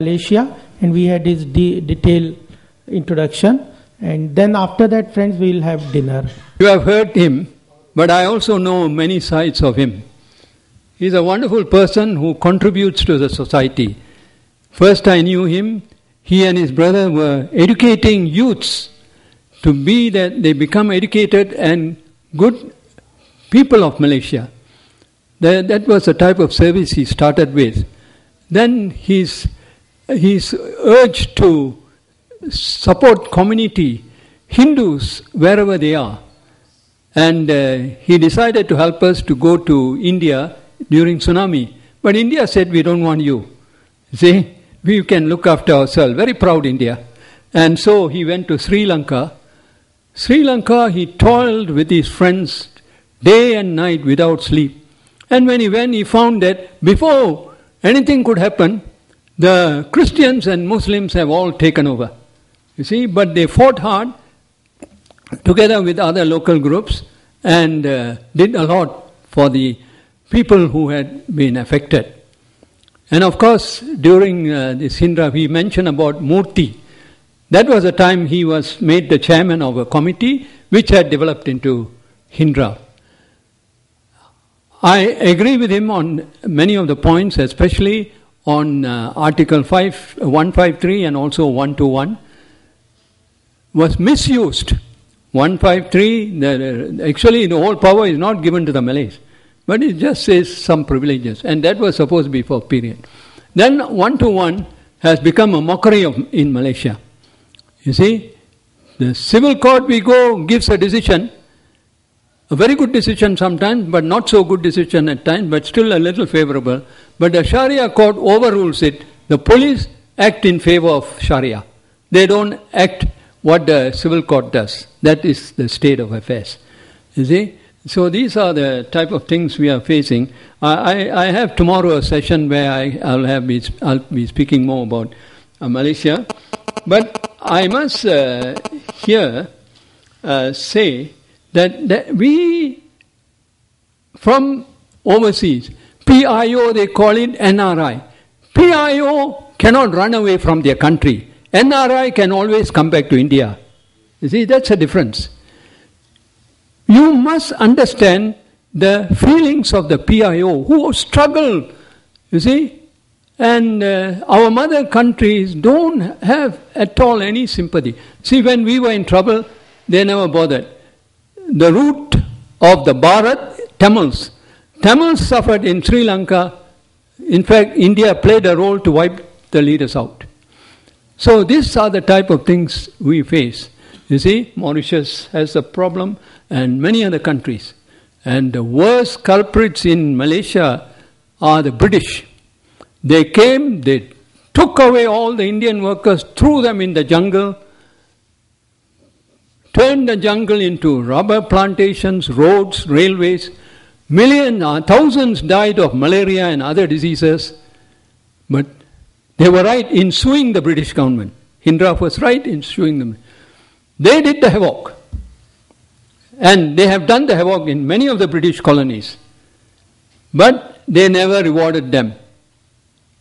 Malaysia, and we had his detailed introduction, and then after that, friends, we will have dinner. You have heard him, but I also know many sides of him. He's a wonderful person who contributes to the society. First I knew him, he and his brother were educating youths to be that they become educated and good people of Malaysia. That was the type of service he started with. Then he's urged to support community, Hindus, wherever they are. And he decided to help us to go to India during tsunami. But India said, we don't want you. See, we can look after ourselves. Very proud India. And so he went to Sri Lanka. Sri Lanka, he toiled with his friends day and night without sleep. And when he went, he found that before anything could happen, the Christians and Muslims have all taken over. You see, but they fought hard together with other local groups and did a lot for the people who had been affected. And of course, during this Hindra, we mentioned about Murthy. That was the time he was made the chairman of a committee which had developed into Hindra. I agree with him on many of the points, especially on Article 153 and also 121. Was misused. 153, actually the whole power is not given to the Malays, but it just says some privileges, and that was supposed to be for a period. Then 121 has become a mockery in Malaysia. You see, the civil court we go gives a decision, a very good decision sometimes, but not so good decision at times, but still a little favorable. But the Sharia court overrules it. The police act in favor of Sharia. They don't act what the civil court does. That is the state of affairs. You see? So these are the type of things we are facing. I have tomorrow a session where I'll be speaking more about Malaysia. But I must here say that we, from overseas, PIO, they call it NRI. PIO cannot run away from their country. NRI can always come back to India. You see, that's a difference. You must understand the feelings of the PIO who struggle, you see. And our mother countries don't have at all any sympathy. See, when we were in trouble, they never bothered. The root of the Bharat, Tamils. Tamils suffered in Sri Lanka. In fact, India played a role to wipe the leaders out. So these are the type of things we face. You see, Mauritius has a problem and many other countries. And the worst culprits in Malaysia are the British. They came, they took away all the Indian workers, threw them in the jungle, turned the jungle into rubber plantations, roads, railways. Thousands died of malaria and other diseases. But they were right in suing the British government. Hindra was right in suing them. They did the havoc. And they have done the havoc in many of the British colonies. But they never rewarded them.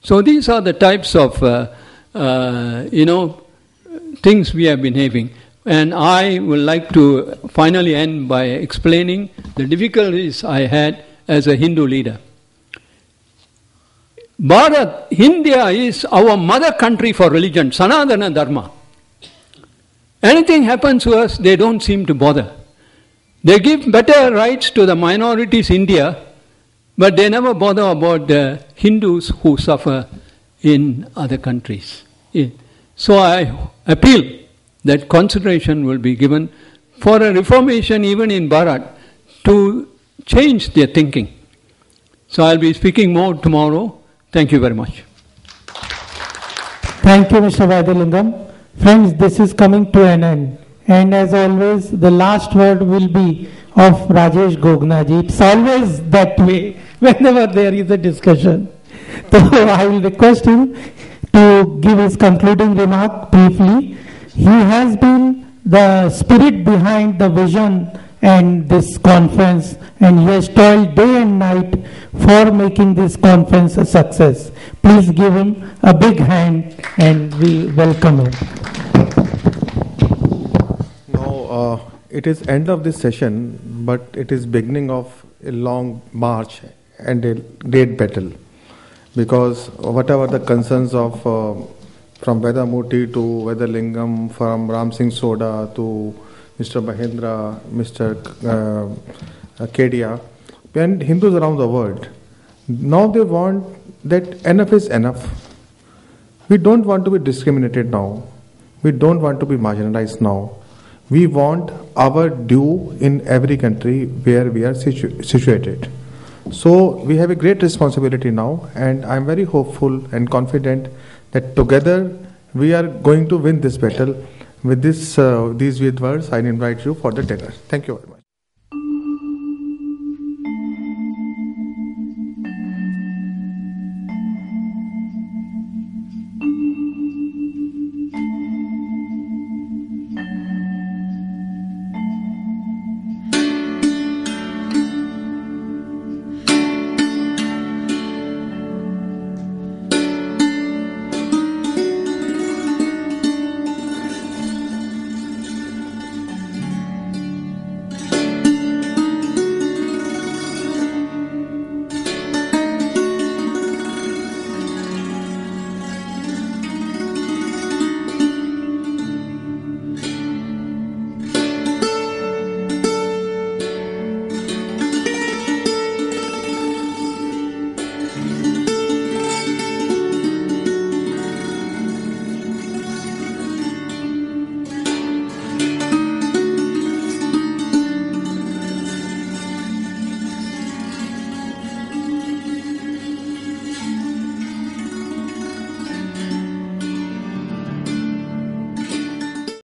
So these are the types of, things we have been having. And I would like to finally end by explaining the difficulties I had as a Hindu leader. Bharat, India is our mother country for religion, Sanatana Dharma. Anything happens to us, they don't seem to bother. They give better rights to the minorities in India, but they never bother about the Hindus who suffer in other countries. So I appeal that consideration will be given for a reformation even in Bharat to change their thinking. So I'll be speaking more tomorrow. Thank you very much. Thank you, Mr. Vithilingam. Friends, this is coming to an end. And as always, the last word will be of Rajesh Gognaji. It's always that way whenever there is a discussion. So I will request him to give his concluding remark briefly. He has been the spirit behind the vision and this conference, and he has toiled day and night for making this conference a success. Please give him a big hand and we welcome him. Now, it is end of this session, but it is beginning of a long march and a great battle. Because whatever the concerns of from Vedamurti to Vithilingam, from Ram Singh Soda to Mr. Mahendra, Mr. Kedia, and Hindus around the world, now they want that enough is enough. We don't want to be discriminated now. We don't want to be marginalized now. We want our due in every country where we are situated. So we have a great responsibility now, and I am very hopeful and confident that together we are going to win this battle. With this, these words, I invite you for the dinner. Thank you very much.